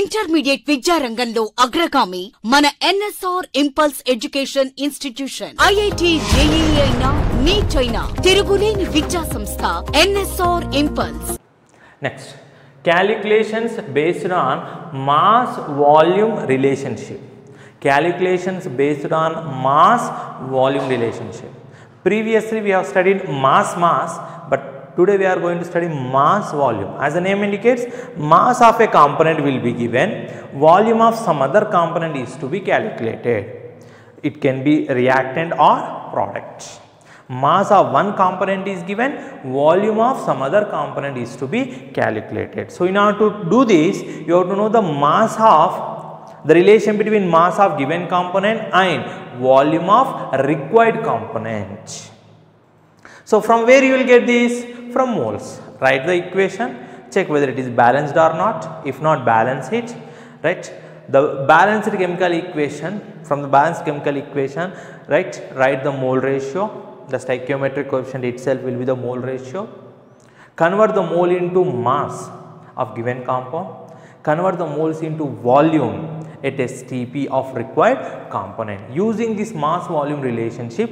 Intermediate విద్యారంగంలో అగ్రగామి మన NSR impulse education institution. IIT, JEE అయినా, నీట్ అయినా తిరుగులేని విద్యా సంస్థ NSR impulse. Next, calculations based on mass volume relationship. Calculations based on mass volume relationship. Previously we have studied mass, but today we are going to study mass volume. As the name indicates, mass of a component will be given, volume of some other component is to be calculated. It can be reactant or product. Mass of one component is given, volume of some other component is to be calculated. So in order to do this, you have to know the mass of, the relation between mass of given component and volume of required component. So from where you will get this? From moles. Write the equation, check whether it is balanced or not. If not, balance it, right? The balanced chemical equation, from the balanced chemical equation, right, write the mole ratio. The stoichiometric coefficient itself will be the mole ratio. Convert the mole into mass of given compound. Convert the moles into volume at STP of required component. Using this mass volume relationship,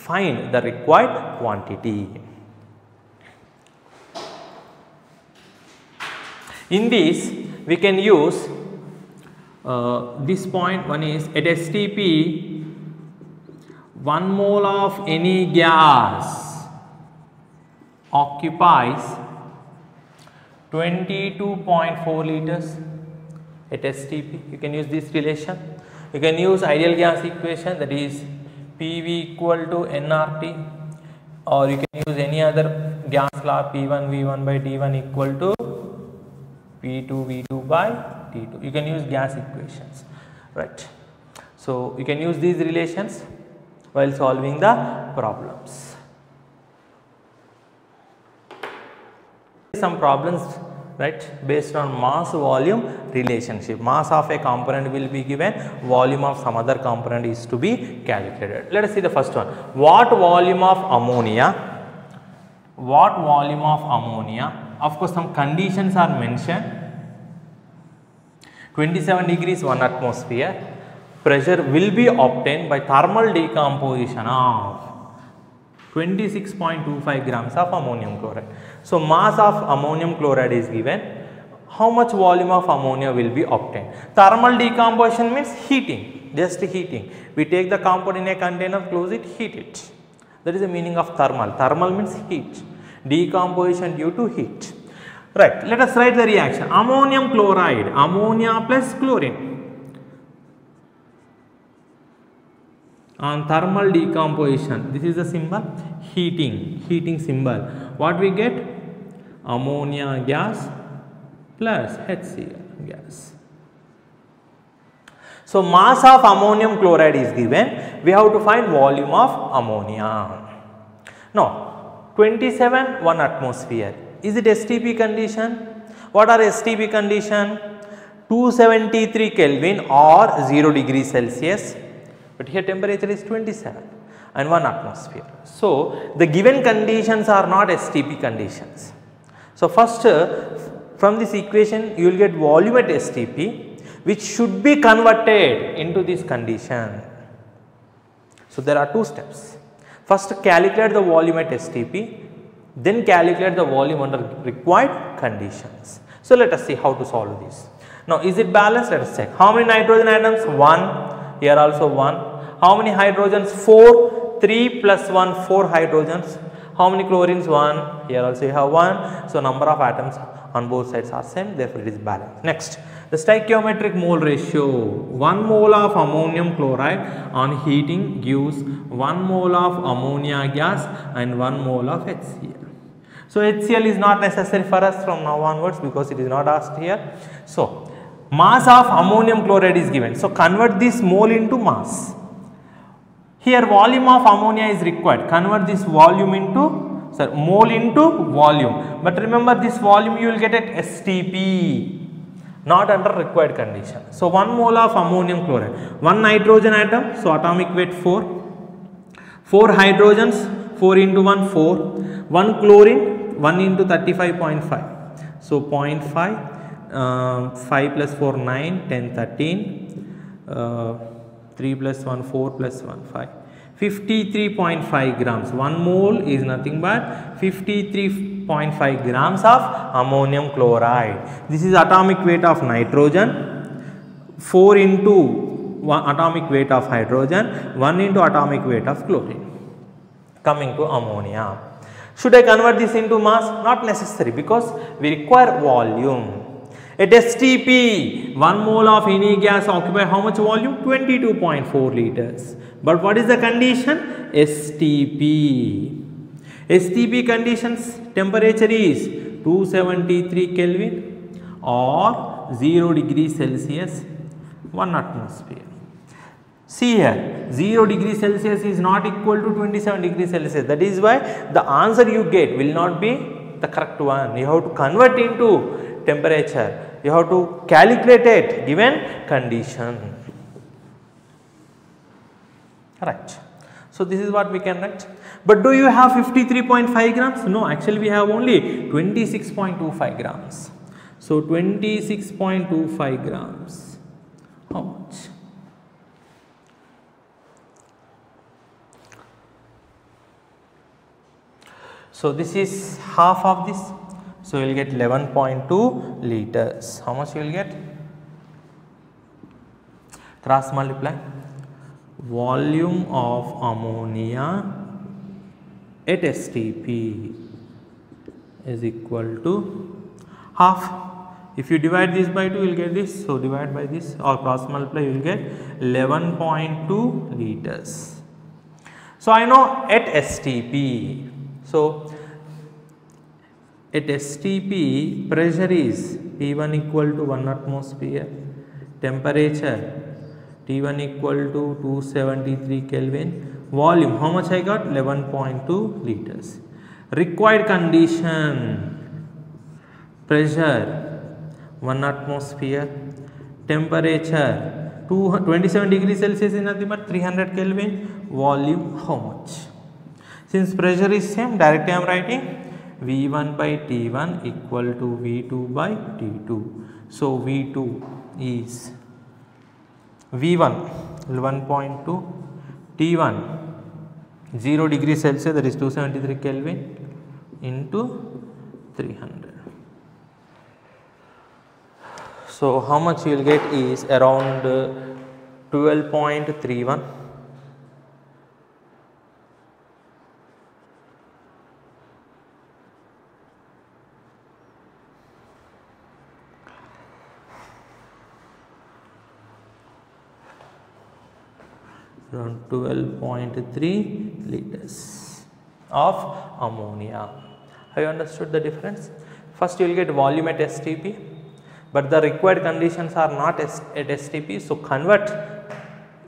find the required quantity. In this, we can use this point. One is at STP, 1 mole of any gas occupies 22.4 liters at STP. You can use this relation. You can use ideal gas equation, that is PV equal to nRT, or you can use any other gas law, P1 V1 by D1 equal to P2 V2 by T2. You can use gas equations, right? So you can use these relations while solving the problems. Some problems, right, based on mass volume relationship. Mass of a component will be given, volume of some other component is to be calculated. Let us see the first one. What volume of ammonia? What volume of ammonia? Of course, some conditions are mentioned. 27 degrees 1 atmosphere. Pressure will be obtained by thermal decomposition of 26.25 grams of ammonium chloride. So mass of ammonium chloride is given. How much volume of ammonia will be obtained? Thermal decomposition means heating, just heating. We take the compound in a container, close it, heat it. That is the meaning of thermal. Thermal means heat. Decomposition due to heat. Right, let us write the reaction. Ammonium chloride, ammonia plus chlorine. On thermal decomposition, this is the symbol, heating symbol. What we get? Ammonia gas plus HCl gas. So mass of ammonium chloride is given. We have to find volume of ammonia. Now 27 1 atmosphere. Is it STP condition? What are STP condition? 273 Kelvin or 0 degrees Celsius. But here temperature is 27 and 1 atmosphere. So the given conditions are not STP conditions. So first from this equation you will get volume at STP, which should be converted into this condition. So there are two steps. First calculate the volume at STP, then calculate the volume under required conditions. So let us see how to solve this. Now is it balanced? Let us check. How many nitrogen atoms? 1. Here also 1. How many hydrogens? 4. 3 plus 1, 4 hydrogens. How many chlorines? 1. Here also you have 1. So number of atoms on both sides are same, therefore it is balanced. Next, the stoichiometric mole ratio. 1 mole of ammonium chloride on heating gives 1 mole of ammonia gas and 1 mole of HCl. So HCl is not necessary for us from now onwards because it is not asked here. So mass of ammonium chloride is given. So convert this mole into mass. Here volume of ammonia is required. Convert this volume into, mole into volume. But remember this volume you will get at STP, not under required condition. So 1 mole of ammonium chloride. 1 nitrogen atom, so atomic weight 4. 4 hydrogens, 4 into 1, 4. 1 chlorine, 1 into 35.5. So 0.5 5 plus 4 9, 10 13, 3 plus 1 4 plus 1 5. 53.5 grams. 1 mole is nothing but 53.5 grams of ammonium chloride. This is atomic weight of nitrogen, 4 into 1 atomic weight of hydrogen, 1 into atomic weight of chlorine. Coming to ammonia. Should I convert this into mass? Not necessary, because we require volume. At STP, 1 mole of any gas occupy how much volume? 22.4 liters. But what is the condition? STP. STP conditions, temperature is 273 Kelvin or 0 degrees Celsius, 1 atmosphere. See here, 0 degrees Celsius is not equal to 27 degrees Celsius. That is why the answer you get will not be the correct one. You have to convert into temperature. You have to calculate it given condition. Right. So this is what we can write. But do you have 53.5 grams? No, actually we have only 26.25 grams. So 26.25 grams. How much? So this is half of this. So you will get 11.2 liters. How much you will get? Cross multiply. Volume of ammonia at STP is equal to half. If you divide this by 2, you will get this. So divide by this or cross multiply, you will get 11.2 liters. So I know at STP. So at STP, pressure is T1 equal to 1 atmosphere, temperature T1 equal to 273 Kelvin, volume how much I got? 11.2 liters. Required condition, pressure 1 atmosphere, temperature 27 degrees Celsius is nothing but 300 Kelvin, volume how much? Since pressure is same, directly I am writing V1 by T1 equal to V2 by T2. So V2 is V1 11.2, T1 0 degrees Celsius, that is 273 Kelvin into 300. So how much you will get is around 12.31. Around 12.3 liters of ammonia. Have you understood the difference? First you will get volume at STP, but the required conditions are not at STP. So convert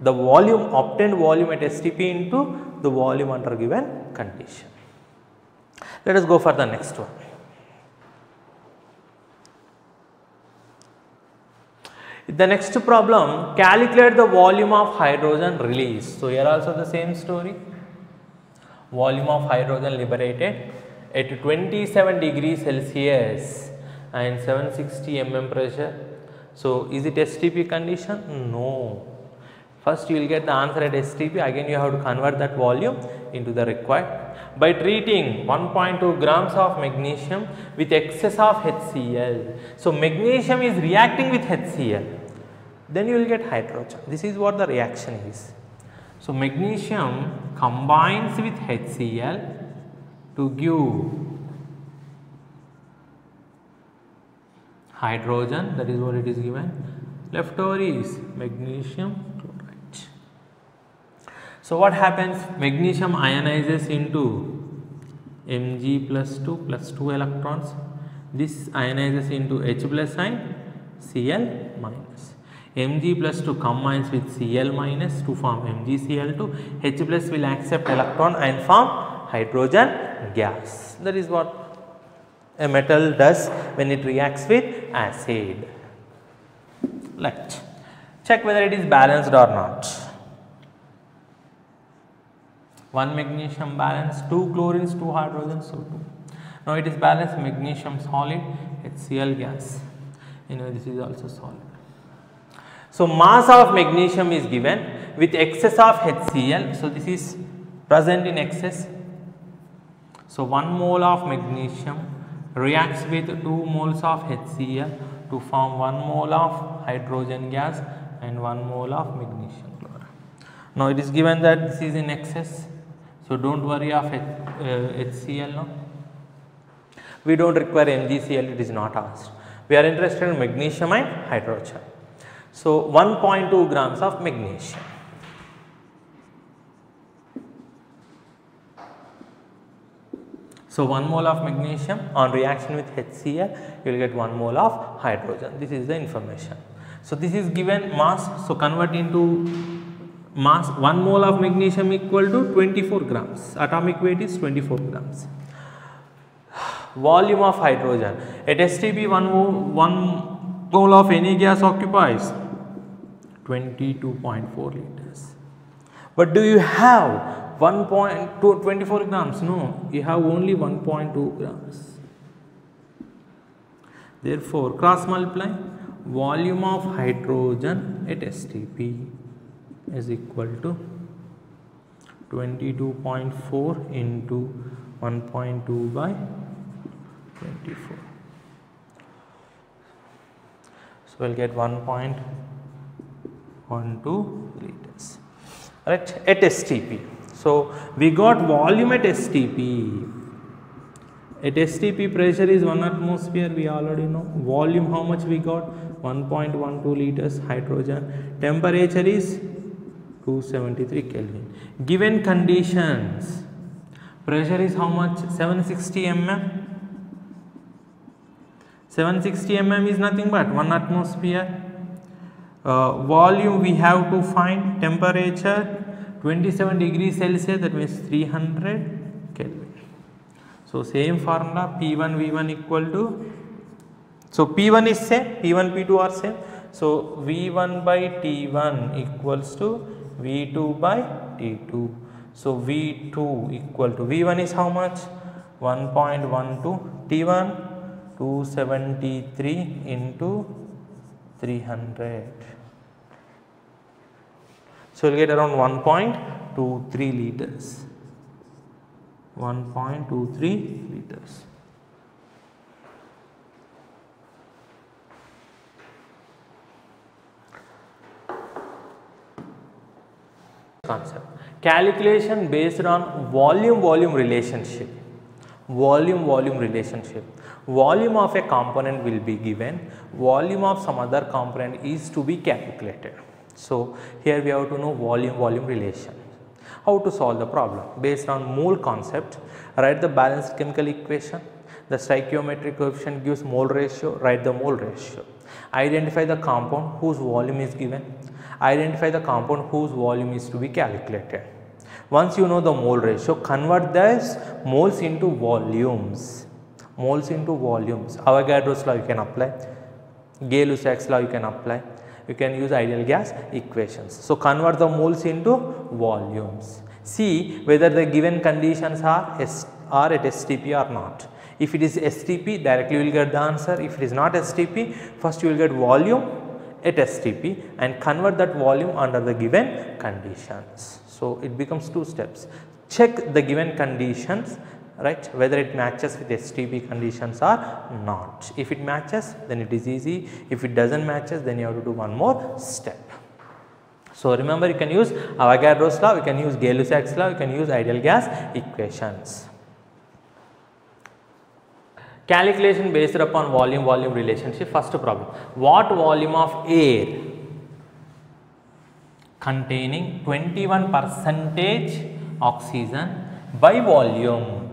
the volume, obtained volume at STP into the volume under given condition. Let us go for the next one. The next problem, calculate the volume of hydrogen released. So here also the same story. Volume of hydrogen liberated at 27 degrees Celsius and 760 mm pressure. So is it STP condition? No. First you will get the answer at STP, again you have to convert that volume into the required. By treating 1.2 grams of magnesium with excess of HCl. So magnesium is reacting with HCl. Then you will get hydrogen. This is what the reaction is. So magnesium combines with HCl to give hydrogen, that is what it is given. Leftover is magnesium chloride. So what happens? Magnesium ionizes into Mg plus 2 electrons. This ionizes into H plus and Cl minus. Mg plus 2 combines with Cl minus to form MgCl2. H plus will accept electron and form hydrogen gas. That is what a metal does when it reacts with acid. Let's check whether it is balanced or not. 1 magnesium balance, 2 chlorines, 2 hydrogens, so 2. Now it is balanced, magnesium solid, HCl gas. Anyway, this is also solid. So mass of magnesium is given with excess of HCl. So this is present in excess. So 1 mole of magnesium reacts with 2 moles of HCl to form 1 mole of hydrogen gas and 1 mole of magnesium chloride. Now it is given that this is in excess. So don't worry of HCl now. We don't require MgCl, it is not asked. We are interested in magnesium and hydrogen. So 1.2 grams of magnesium. So 1 mole of magnesium on reaction with HCl, you will get 1 mole of hydrogen. This is the information. So this is given mass. So convert into mass. 1 mole of magnesium equal to 24 grams. Atomic weight is 24 grams. Volume of hydrogen. At STP 1 mole of any gas occupies 22.4 liters. But do you have 24 grams? No, you have only 1.2 grams. Therefore, cross multiply. Volume of hydrogen at STP is equal to 22.4 into 1.2 by 24. So we'll get 1.12 liters, right, at STP. So we got volume at STP. At STP pressure is 1 atmosphere, we already know. Volume how much we got? 1.12 liters hydrogen. Temperature is 273 Kelvin. Given conditions, pressure is how much? 760 mm. 760 mm is nothing but 1 atmosphere. Volume we have to find. Temperature 27 degrees Celsius, that means 300 Kelvin. So same formula, P1 V1 equal to, so P1 is same, P1 P2 are same. So V1 by T1 equals to V2 by T2. So V2 equal to, V1 is how much? 1.12, T1 273 into 300. So we'll get around 1.23 liters. 1.23 liters. Concept. Calculation based on volume relationship. Volume relationship. Volume of a component will be given. Volume of some other component is to be calculated. So here we have to know volume relation. How to solve the problem? Based on mole concept, write the balanced chemical equation. The stoichiometric coefficient gives mole ratio, write the mole ratio. Identify the compound whose volume is given. Identify the compound whose volume is to be calculated. Once you know the mole ratio, convert these moles into volumes. Moles into volumes. Avogadro's law you can apply. Gay-Lussac's law you can apply. You can use ideal gas equations. So convert the moles into volumes. See whether the given conditions are at STP or not. If it is STP, directly you will get the answer. If it is not STP, first you will get volume at STP and convert that volume under the given conditions. So it becomes 2 steps. Check the given conditions, right, whether it matches with STP conditions or not. If it matches, then it is easy. If it doesn't matches, then you have to do one more step. So remember, you can use Avogadro's law, you can use Gay-Lussac's law, you can use ideal gas equations. Calculation based upon volume relationship. First problem, what volume of air containing 21% oxygen by volume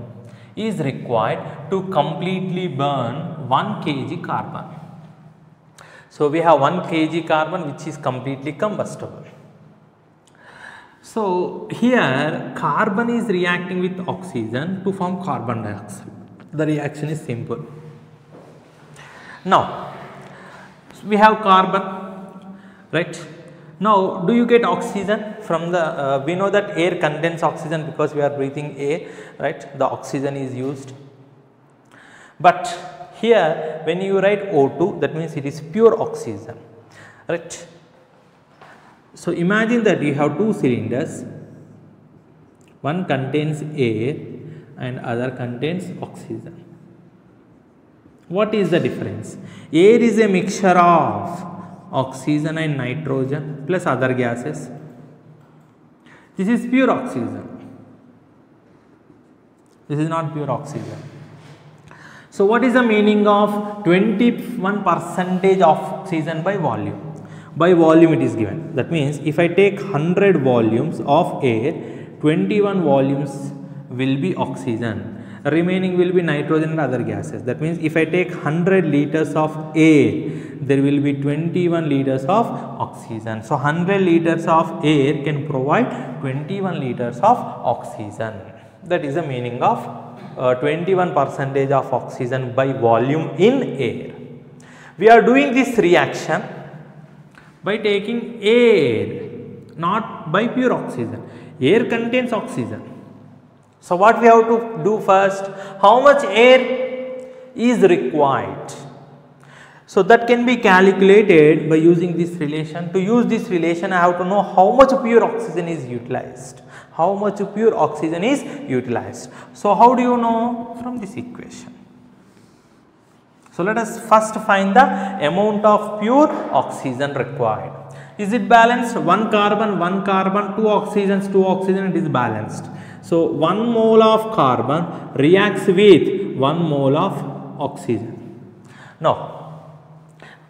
is required to completely burn 1 kg carbon. So we have 1 kg carbon which is completely combustible. So here carbon is reacting with oxygen to form carbon dioxide. The reaction is simple. Now we have carbon, right? Now do you get oxygen from the, we know that air contains oxygen because we are breathing air, right? The oxygen is used. But Here when you write O2, that means it is pure oxygen, right? So imagine that you have two cylinders, one contains air and other contains oxygen. What is the difference? Air is a mixture of oxygen and nitrogen plus other gases. This is pure oxygen. This is not pure oxygen. So what is the meaning of 21% of oxygen by volume? By volume it is given. That means if I take 100 volumes of air, 21 volumes will be oxygen. Remaining will be nitrogen and other gases. That means if I take 100 liters of air, there will be 21 liters of oxygen. So 100 liters of air can provide 21 liters of oxygen. That is the meaning of 21% of oxygen by volume in air. We are doing this reaction by taking air, not by pure oxygen. Air contains oxygen. So what we have to do first? How much air is required? So that can be calculated by using this relation. To use this relation, I have to know how much pure oxygen is utilized. How much pure oxygen is utilized. So how do you know? From this equation. So let us first find the amount of pure oxygen required. Is it balanced? One carbon, two oxygens, two oxygen, it is balanced. So 1 mole of carbon reacts with 1 mole of oxygen. Now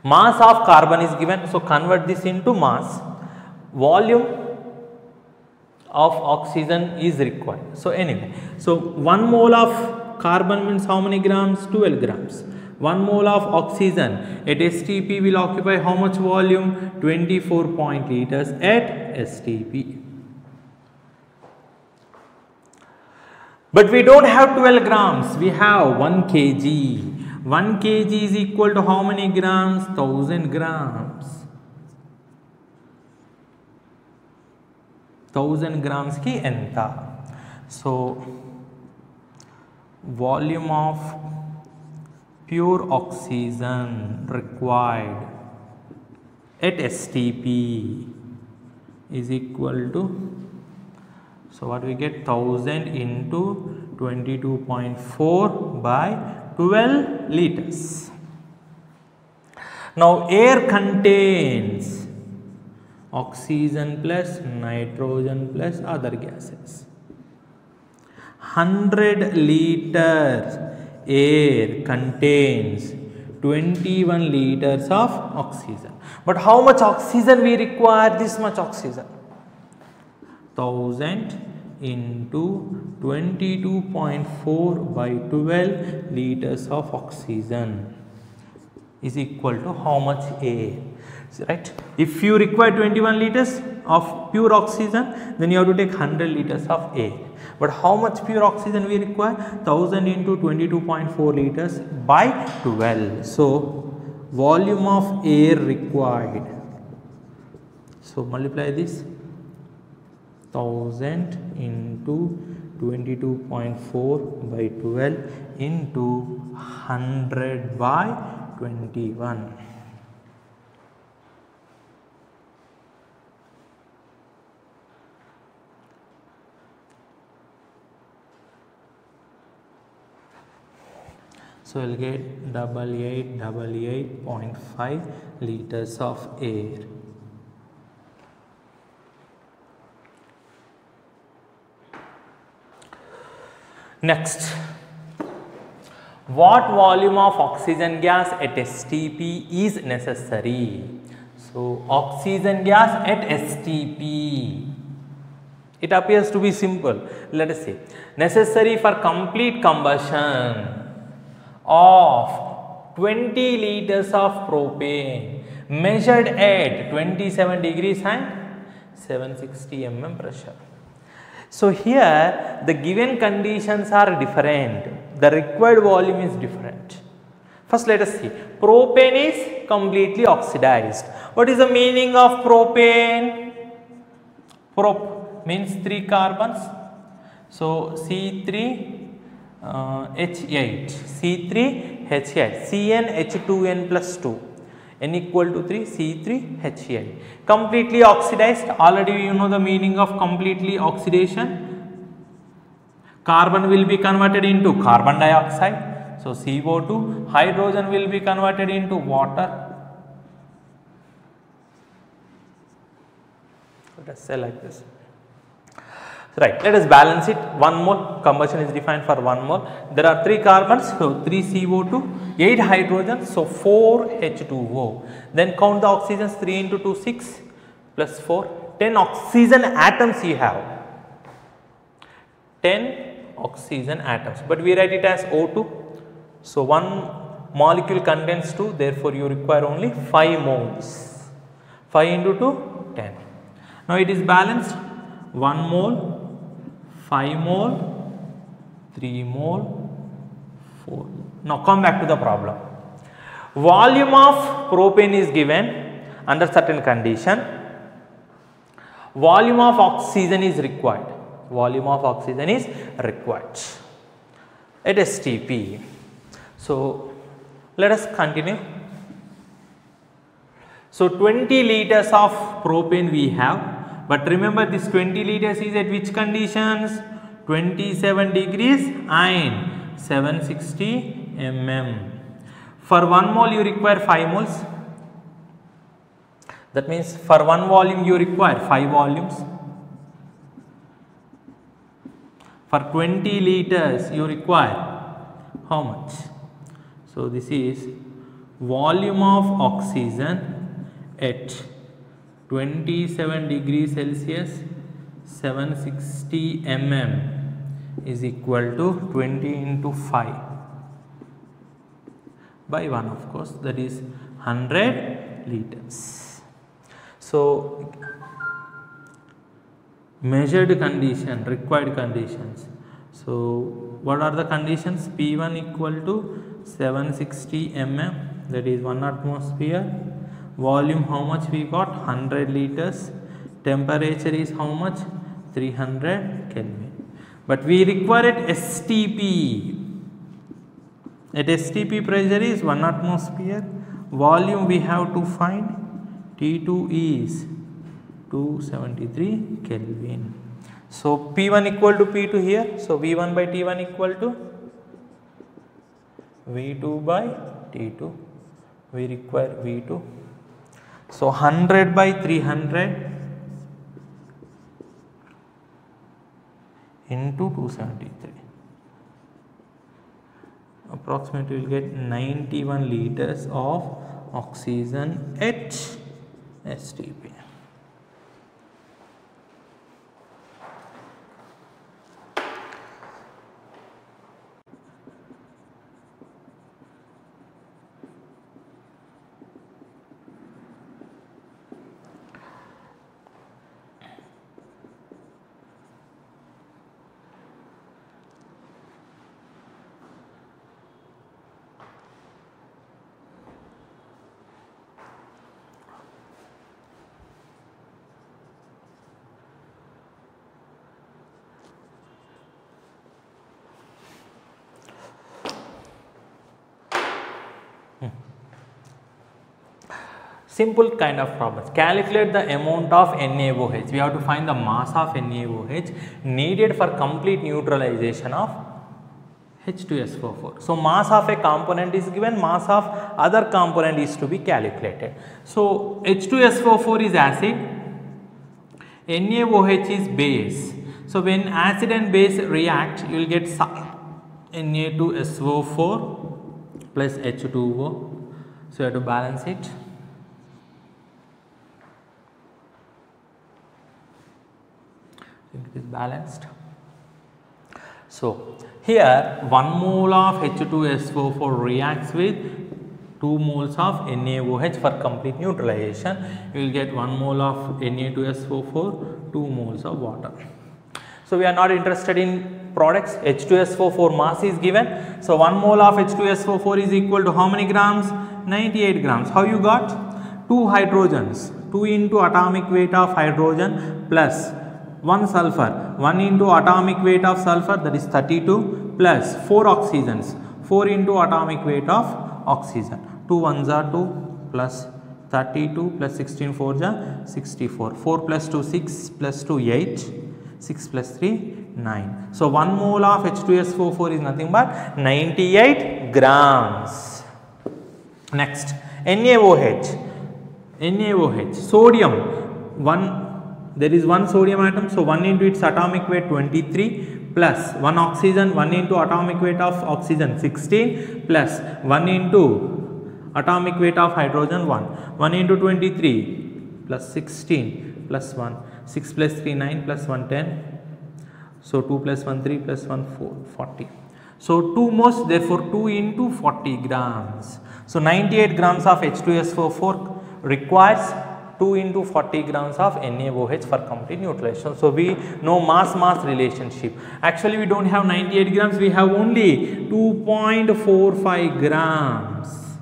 mass of carbon is given, so convert this into mass. Volume of oxygen is required. So anyway, so 1 mole of carbon means how many grams? 12 grams. 1 mole of oxygen at STP will occupy how much volume? 24 liters at STP. But we don't have 12 grams, we have 1 kg. 1 kg is equal to how many grams? 1000 grams. 1000 grams ki enta. So volume of pure oxygen required at STP is equal to, so what we get, 1000 into 22.4 by 12 liters. Now air contains oxygen plus nitrogen plus other gases. 100 liters air contains 21 liters of oxygen. But how much oxygen we require? This much oxygen. 1000 into 22.4 by 12 liters of oxygen is equal to how much air, right? If you require 21 liters of pure oxygen, then you have to take 100 liters of air. But how much pure oxygen we require? 1000 into 22.4 liters by 12. So volume of air required. So multiply this. 1000 into 22.4 by 12 into 100 by 21. So we'll get 8888.5 liters of air. Next, what volume of oxygen gas at STP is necessary? So oxygen gas at STP, it appears to be simple. Let us see, necessary for complete combustion of 20 liters of propane measured at 27 degrees and 760 mm pressure. So here the given conditions are different, the required volume is different. First let us see, propane is completely oxidized. What is the meaning of propane? Prop means 3 carbons, so C3H8, HCl, CnH2n plus 2, n equal to 3, C3H8. Completely oxidized. Already you know the meaning of completely oxidation. Carbon will be converted into carbon dioxide, so CO2. Hydrogen will be converted into water. Let us say like this. Right, let us balance it. 1 mole, combustion is defined for 1 mole. There are 3 carbons, so 3 CO2, 8 hydrogen, so 4 H2O. Then count the oxygens, 3 into 2, 6 plus 4, 10 oxygen atoms you have. 10 oxygen atoms, but we write it as O2. So 1 molecule contains 2, therefore you require only 5 moles. 5 into 2, 10. Now it is balanced. 1 mole, 5 mole, 3 mole, 4 mole. Now come back to the problem. Volume of propane is given under certain condition. Volume of oxygen is required. Volume of oxygen is required at STP. So let us continue. So 20 liters of propane we have, but remember this 20 liters is at which conditions? 27 degrees and 760 mm. For 1 mole you require 5 moles. That means for 1 volume you require 5 volumes. For 20 liters you require how much? So this is volume of oxygen at 27 degrees Celsius 760 mm is equal to 20 into 5 by 1, of course, that is 100 liters. So measured condition, required conditions. So what are the conditions? P1 equal to 760 mm, that is 1 atmosphere. Volume how much we got? 100 liters. Temperature is how much? 300 Kelvin. But we require at STP. At STP pressure is 1 atmosphere. Volume we have to find. T2 is 273 Kelvin. So P1 equal to P2 here. So V1 by T1 equal to V2 by T2. We require V2. So 100 by 300 into 273. Approximately we will get 91 liters of oxygen at STP. Simple kind of problems. Calculate the amount of NaOH. We have to find the mass of NaOH needed for complete neutralization of H2SO4. So mass of a component is given, mass of other component is to be calculated. So H2SO4 is acid, NaOH is base. So when acid and base react, you will get Na2SO4 plus H2O. So you have to balance it. It is balanced. So here 1 mole of H2SO4 reacts with 2 moles of NaOH for complete neutralization. You will get 1 mole of Na2SO4, 2 moles of water. So we are not interested in products. H2SO4 mass is given. So 1 mole of H2SO4 is equal to how many grams? 98 grams. How you got? 2 hydrogens, 2 into atomic weight of hydrogen plus 1 sulfur, 1 into atomic weight of sulfur, that is 32, plus 4 oxygens. 4 into atomic weight of oxygen. 2 ones are 2 plus 32 plus 16 4s are 64. 4 plus 2 6 plus 2 8. 6 plus 3 9. So 1 mole of H2SO4 is nothing but 98 grams. Next, NaOH. NaOH, sodium, there is one sodium atom, so 1 into its atomic weight 23 plus 1 oxygen, 1 into atomic weight of oxygen 16 plus 1 into atomic weight of hydrogen 1. 1 into 23 plus 16 plus 1, 6 plus 3 9 plus 1 10. So 2 plus 1 3 plus 1 4, 40. So 2 moles, therefore 2 into 40 grams. So 98 grams of H2SO4 requires 2 into 40 grams of NaOH for complete neutralization. So we know mass relationship. Actually we don't have 98 grams, we have only 2.45 grams.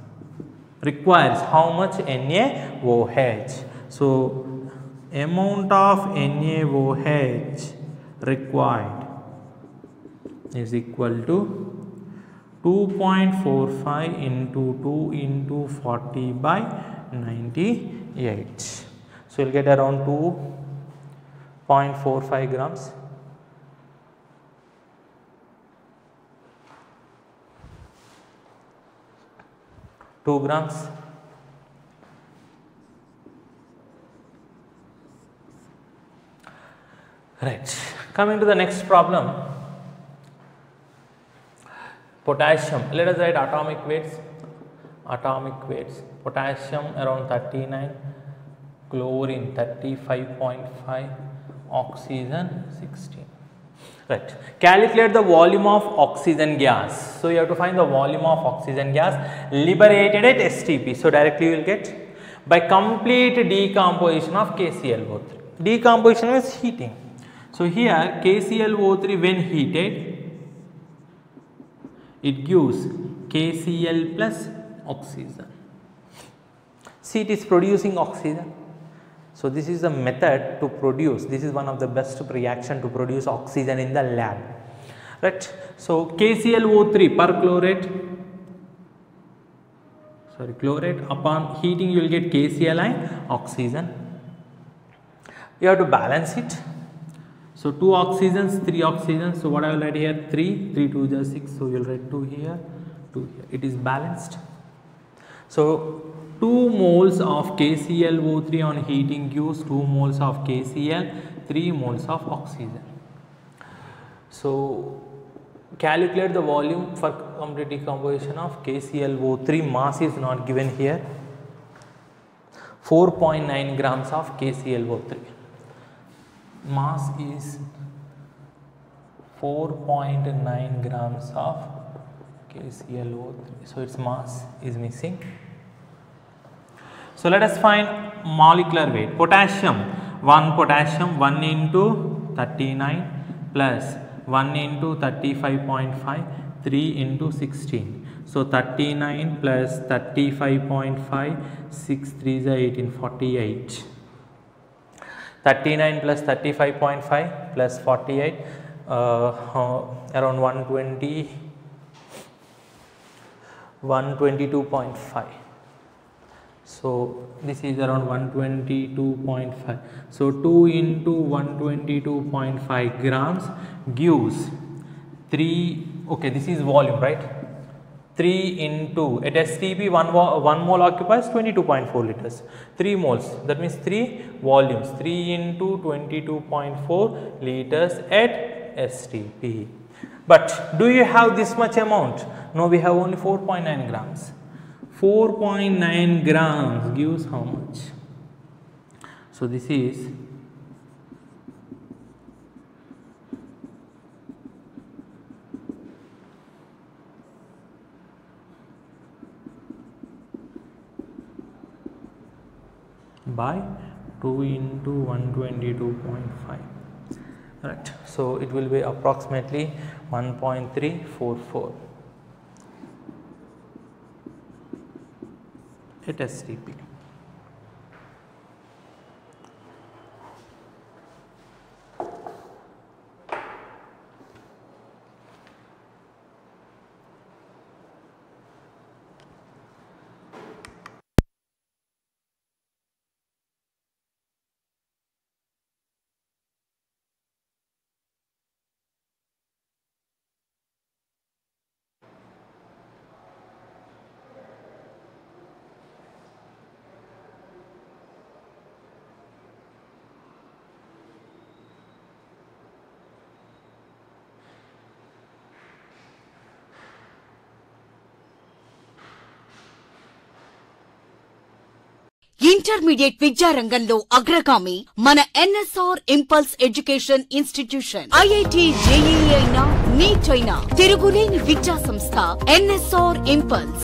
Requires how much NaOH? So amount of NaOH required is equal to 2.45 into 2 into 40 by 98. So you will get around 2.45 grams. Right. Coming to the next problem. Potassium. Let us write atomic weights. Potassium around 39, chlorine 35.5, oxygen 16. Right. Calculate the volume of oxygen gas. So you have to find the volume of oxygen gas liberated at STP. So directly you will get by complete decomposition of KClO3. Decomposition means heating. So here KClO3 when heated, it gives KCl plus oxygen. See, it is producing oxygen. So this is the method to produce. This is one of the best reaction to produce oxygen in the lab. Right. So KClO3 chlorate upon heating you will get KCl and oxygen. You have to balance it. So 2 oxygens, 3 oxygens. So what I will write here 3, 3 2 is 6. So you will write 2 here, 2 here. It is balanced. So 2 moles of KClO3 on heating gives 2 moles of KCl, 3 moles of oxygen. So calculate the volume for complete decomposition of KClO3. Mass is not given here. 4.9 grams of KClO3. Mass is 4.9 grams of KClO3. So its mass is missing. So let us find molecular weight. Potassium 1 into 39 plus 1 into 35.5, 3 into 16. So 39 plus 35.5, 6 3s are 18, 48. 39 plus 35.5 plus 48, around 120, 122.5. So this is around 122.5. So 2 into 122.5 grams gives 3. Okay, this is volume, right? 3 into at STP 1 mole occupies 22.4 liters. 3 moles, that means 3 volumes. 3 into 22.4 liters at STP. But do you have this much amount? No, we have only 4.9 grams. 4.9 grams gives how much? So this is by 2 into 122.5. Right. So it will be approximately 1.344 at STP. Intermediate విద్యా రంగంలో అగ్రగామి మన NSR impulse education institution. IIT JEE అయినా, neat అయినా తిరుగులేని విద్యా సంస్థ NSR impulse.